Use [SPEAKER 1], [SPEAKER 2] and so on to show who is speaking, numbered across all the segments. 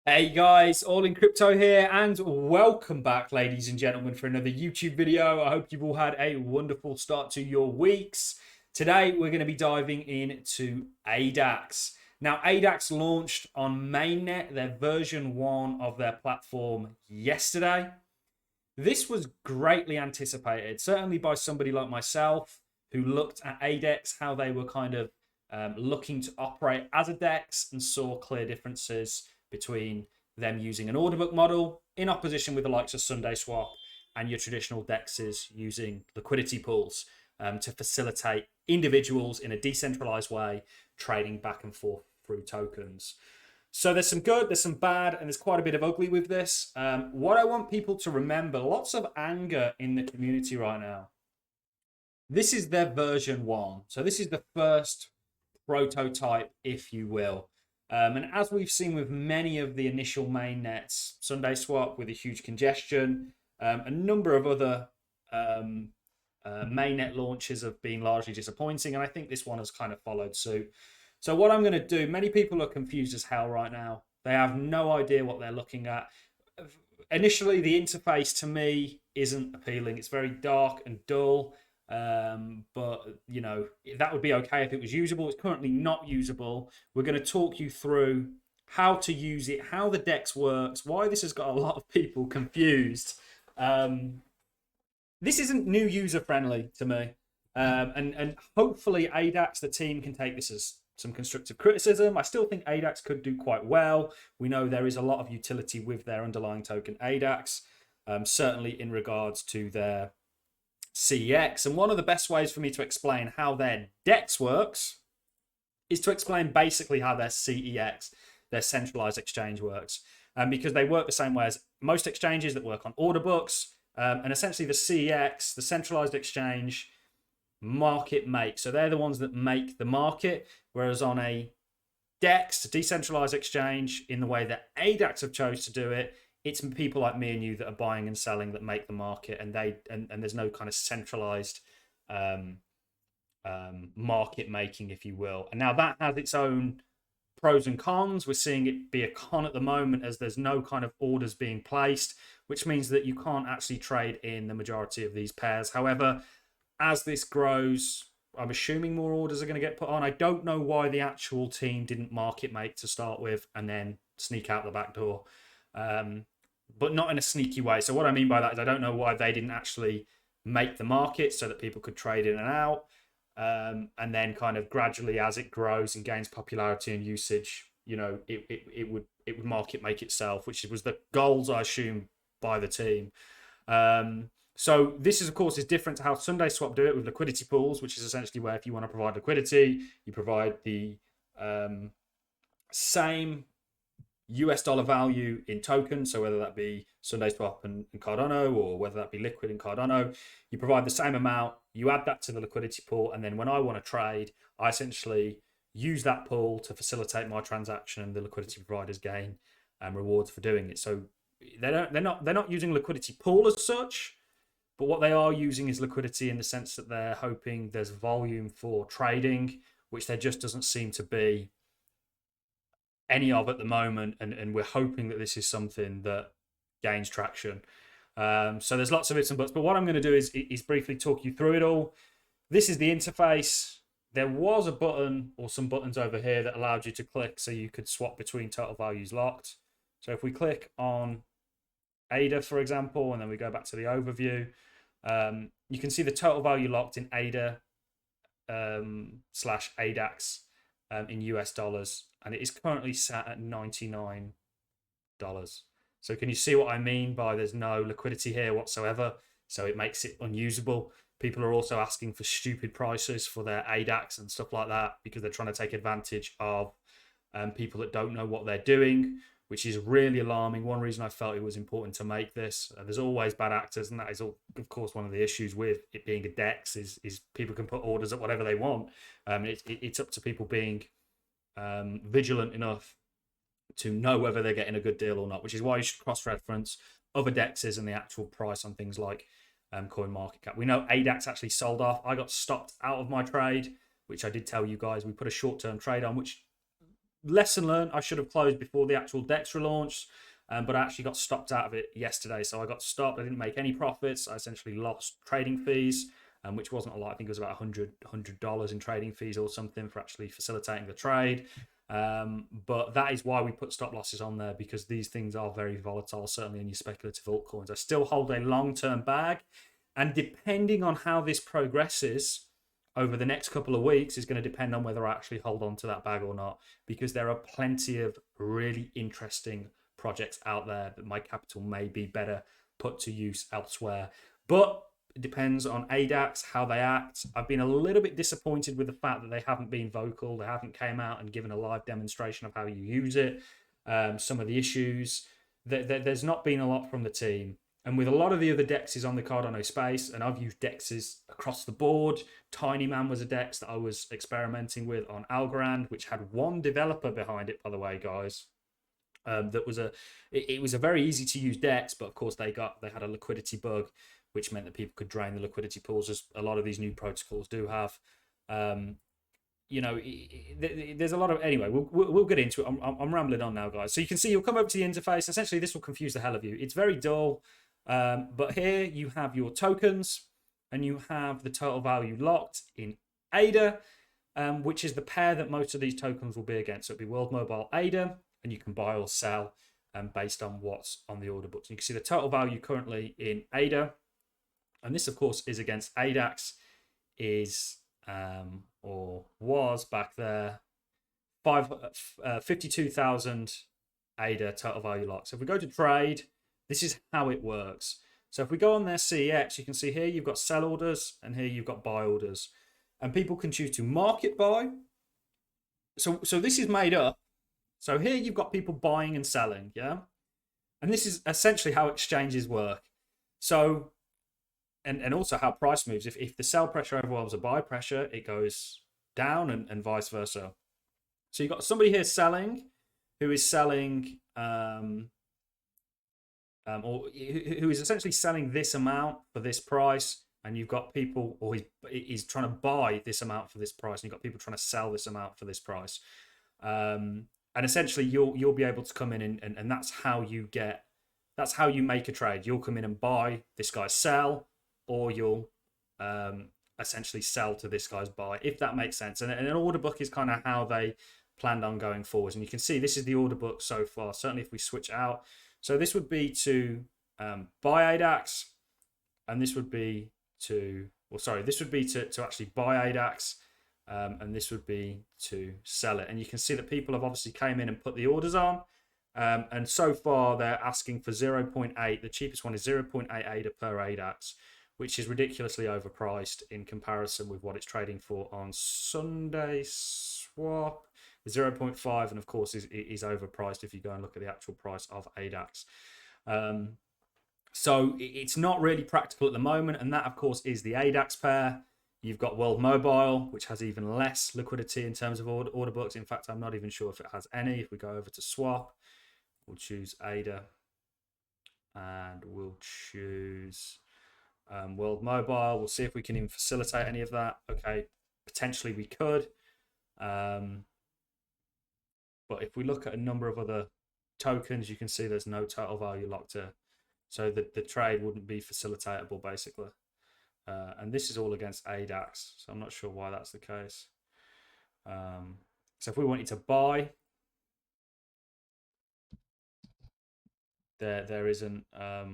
[SPEAKER 1] Hey guys, all in crypto here, and welcome back, ladies and gentlemen, for another YouTube video. I hope you've all had a wonderful start to your weeks. Today, we're going to be diving into ADAX. Now, ADAX launched on mainnet, their version 1 of their platform yesterday. This was greatly anticipated, certainly by somebody like myself who looked at ADEX, how they were kind of looking to operate as a DEX and saw clear differences between them using an order book model in opposition with the likes of Sunday Swap and your traditional DEXs using liquidity pools to facilitate individuals in a decentralized way trading back and forth through tokens. So there's some good, there's some bad, and there's quite a bit of ugly with this. What I want people to remember, lots of anger in the community right now. This is their version 1. So this is the first prototype, if you will. And as we've seen with many of the initial main nets, Sunday Swap with a huge congestion, a number of other mainnet launches have been largely disappointing, and I think this one has kind of followed suit. So what I'm going to do, many people are confused as hell right now. They have no idea what they're looking at. Initially, the interface to me isn't appealing. It's very dark and dull. But you know, that would be okay if it was usable. It's currently not usable. We're going to talk you through how to use it, how the DEX works, why this has got a lot of people confused. This isn't new user friendly to me. And hopefully ADAX, the team, can take this as some constructive criticism. I still think ADAX could do quite well. We know there is a lot of utility with their underlying token ADAX, certainly in regards to their CEX. And one of the best ways for me to explain how their DEX works is to explain basically how their CEX, their centralized exchange, works. Because they work the same way as most exchanges that work on order books. And essentially the CEX, the centralized exchange, market make. So they're the ones that make the market. Whereas on a DEX, decentralized exchange, in the way that ADAX have chose to do it, it's people like me and you that are buying and selling that make the market, and there's no kind of centralized market making, if you will. And now that has its own pros and cons. We're seeing it be a con at the moment as there's no kind of orders being placed, which means that you can't actually trade in the majority of these pairs. However, as this grows, I'm assuming more orders are going to get put on. I don't know why the actual team didn't market make to start with and then sneak out the back door. But not in a sneaky way. So what I mean by that is I don't know why they didn't actually make the market so that people could trade in and out. And then kind of gradually, as it grows and gains popularity and usage, you know, it would market make itself, which was the goals, I assume, by the team. So this is, of course, is different to how Sunday Swap do it with liquidity pools, which is essentially where if you want to provide liquidity, you provide the same US dollar value in tokens. So whether that be Sunday Swap and Cardano, or whether that be liquid in Cardano, you provide the same amount, you add that to the liquidity pool, and then when I want to trade, I essentially use that pool to facilitate my transaction, and the liquidity providers gain rewards for doing it. So they're not using liquidity pool as such, but what they are using is liquidity in the sense that they're hoping there's volume for trading, which there just doesn't seem to be any of at the moment, and we're hoping that this is something that gains traction. So there's lots of ifs and buts, but what I'm going to do is briefly talk you through it all. This is the interface. There was a button or some buttons over here that allowed you to click so you could swap between total values locked. So if we click on ADA, for example, and then we go back to the overview, you can see the total value locked in ADA slash ADAX in US dollars, and it is currently sat at $99. So can you see what I mean by there's no liquidity here whatsoever? So it makes it unusable. People are also asking for stupid prices for their ADAX and stuff like that because they're trying to take advantage of people that don't know what they're doing, which is really alarming. One reason I felt it was important to make this, there's always bad actors, and that is, of course, one of the issues with it being a DEX is people can put orders at whatever they want. It's up to people being vigilant enough to know whether they're getting a good deal or not, which is why you should cross-reference other DEXs and the actual price on things like CoinMarketCap. We know ADAX actually sold off. I got stopped out of my trade, which I did tell you guys. We put a short-term trade on, which lesson learned, I should have closed before the actual DEX relaunch, but I actually got stopped out of it yesterday. So I got stopped. I didn't make any profits. I essentially lost trading fees, which wasn't a lot. I think it was about $100 in trading fees or something for actually facilitating the trade. But that is why we put stop losses on there, because these things are very volatile, certainly in your speculative altcoins. I still hold a long-term bag, and depending on how this progresses over the next couple of weeks is going to depend on whether I actually hold on to that bag or not, because there are plenty of really interesting projects out there that my capital may be better put to use elsewhere. But it depends on ADAX, how they act. I've been a little bit disappointed with the fact that they haven't been vocal. They haven't came out and given a live demonstration of how you use it. Some of the issues. There's not been a lot from the team. And with a lot of the other DEXs on the Cardano space, and I've used DEXs across the board. Tiny Man was a DEX that I was experimenting with on Algorand, which had one developer behind it, by the way, guys. That was it was a very easy to use DEX, but of course they had a liquidity bug, which meant that people could drain the liquidity pools, as a lot of these new protocols do have. There's a lot of, anyway, we'll get into it. I'm rambling on now, guys. So you can see, you'll come over to the interface. Essentially, this will confuse the hell of you. It's very dull, but here you have your tokens, and you have the total value locked in ADA, which is the pair that most of these tokens will be against. So it'll be World Mobile ADA, and you can buy or sell based on what's on the order books. You can see the total value currently in ADA, and this, of course, is against ADAX, is or was back there 52,000 ADA total value lock. So if we go to trade, this is how it works. So if we go on their CEX, you can see here you've got sell orders, and here you've got buy orders, and people can choose to market buy. So this is made up. So here you've got people buying and selling, yeah? And this is essentially how exchanges work. So, and also how price moves. If the sell pressure overwhelms the buy pressure, it goes down, and vice versa. So you've got somebody here selling, who is selling, or who is essentially selling this amount for this price, and you've got people, or he's trying to buy this amount for this price, and you've got people trying to sell this amount for this price. And essentially you'll be able to come in and that's how you make a trade. You'll come in and buy this guy's sell, or you'll essentially sell to this guy's buy, if that makes sense. And an order book is kind of how they planned on going forwards. And you can see this is the order book so far, certainly if we switch out. So this would be to buy ADAX, and this would be to, this would be to actually buy ADAX, and this would be to sell it. And you can see that people have obviously came in and put the orders on, and so far they're asking for 0.8. The cheapest one is 0.8 ADA per ADAX, which is ridiculously overpriced in comparison with what it's trading for on Sunday Swap. 0.5, and of course is overpriced if you go and look at the actual price of ADAX. So it's not really practical at the moment, and that of course is the ADAX pair. You've got World Mobile, which has even less liquidity in terms of order books. In fact, I'm not even sure if it has any. If we go over to swap, we'll choose ADA, and we'll choose World Mobile. We'll see if we can even facilitate any of that. Okay, potentially we could. But if we look at a number of other tokens, you can see there's no total value locked in. So the trade wouldn't be facilitatable, basically. And this is all against ADAX, so I'm not sure why that's the case. So if we wanted to buy, there isn't a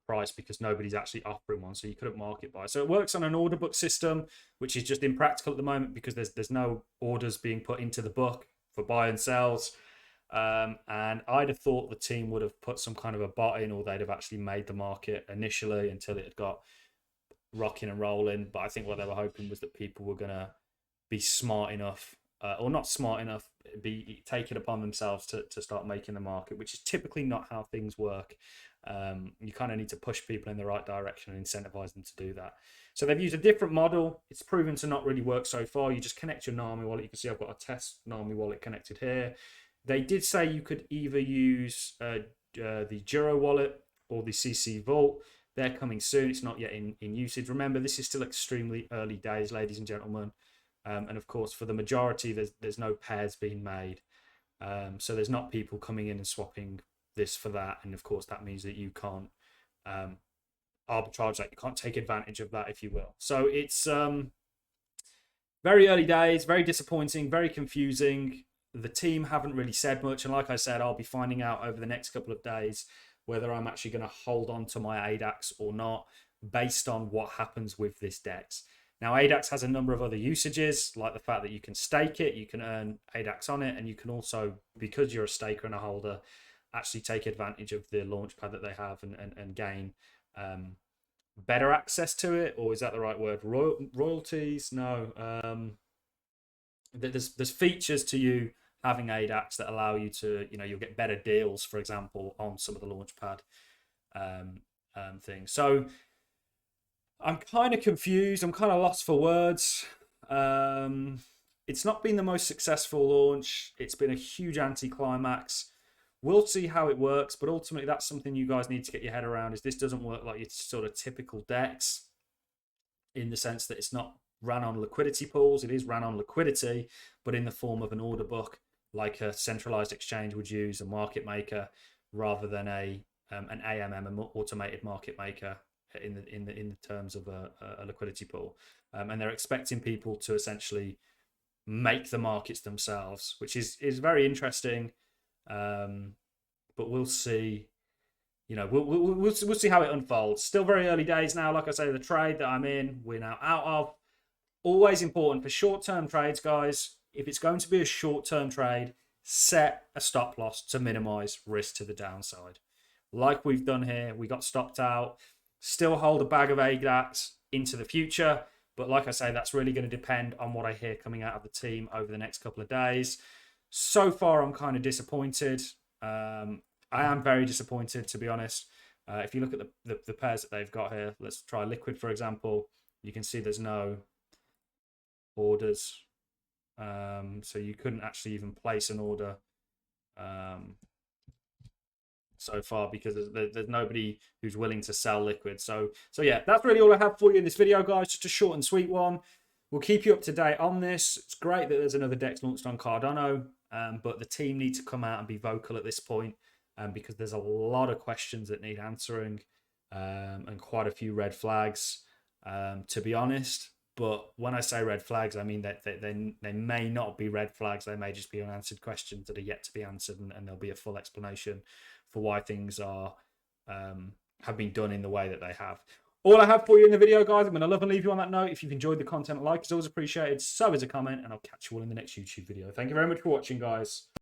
[SPEAKER 1] price because nobody's actually offering one, so you couldn't market buy. So it works on an order book system, which is just impractical at the moment because there's no orders being put into the book for buy and sells. And I'd have thought the team would have put some kind of a bot in, or they'd have actually made the market initially until it had got rocking and rolling. But I think what they were hoping was that people were going to be smart enough, or not smart enough, be take it upon themselves to start making the market, which is typically not how things work. You kind of need to push people in the right direction and incentivize them to do that. So they've used a different model. It's proven to not really work so far. You just connect your NAMI wallet. You can see I've got a test NAMI wallet connected here. They did say you could either use the Juro wallet or the CC Vault. They're coming soon. It's not yet in usage. Remember, this is still extremely early days, ladies and gentlemen. And of course, for the majority, there's no pairs being made. So there's not people coming in and swapping this for that. And of course, that means that you can't arbitrage that. You can't take advantage of that, if you will. So it's very early days, very disappointing, very confusing. The team haven't really said much. And like I said, I'll be finding out over the next couple of days whether I'm actually going to hold on to my ADAX or not, based on what happens with this DEX. Now, ADAX has a number of other usages, like the fact that you can stake it, you can earn ADAX on it, and you can also, because you're a staker and a holder, actually take advantage of the launchpad that they have and gain better access to it. Or is that the right word? Royalties? No. There's features to you having ADAX that allow you to, you'll get better deals, for example, on some of the launchpad things. So I'm kind of confused. I'm kind of lost for words. It's not been the most successful launch. It's been a huge anticlimax. We'll see how it works, but ultimately that's something you guys need to get your head around, is this doesn't work like your sort of typical DEX, in the sense that it's not ran on liquidity pools. It is ran on liquidity, but in the form of an order book, like a centralized exchange would use, a market maker, rather than an AMM, an automated market maker, in the terms of a liquidity pool. And they're expecting people to essentially make the markets themselves, which is very interesting. But we'll see. We'll see how it unfolds. Still very early days now. Like I say, the trade that I'm in, we're now out of. Always important for short-term trades, guys. If it's going to be a short-term trade, set a stop loss to minimize risk to the downside. Like we've done here, we got stopped out. Still hold a bag of ADAX into the future. But like I say, that's really going to depend on what I hear coming out of the team over the next couple of days. So far, I'm kind of disappointed. I am very disappointed, to be honest. If you look at the pairs that they've got here, let's try Liquid, for example. You can see there's no orders. So you couldn't actually even place an order so far, because there's nobody who's willing to sell Liquid. So yeah, that's really all I have for you in this video, guys. Just a short and sweet one. We'll keep you up to date on this. It's great that there's another DEX launched on Cardano, but the team need to come out and be vocal at this point, because there's a lot of questions that need answering, and quite a few red flags, to be honest. But when I say red flags, I mean that they may not be red flags. They may just be unanswered questions that are yet to be answered, and there'll be a full explanation for why things are have been done in the way that they have. All I have for you in the video, guys. I'm going to love and leave you on that note. If you've enjoyed the content, a like is always appreciated. So is a comment, and I'll catch you all in the next YouTube video. Thank you very much for watching, guys.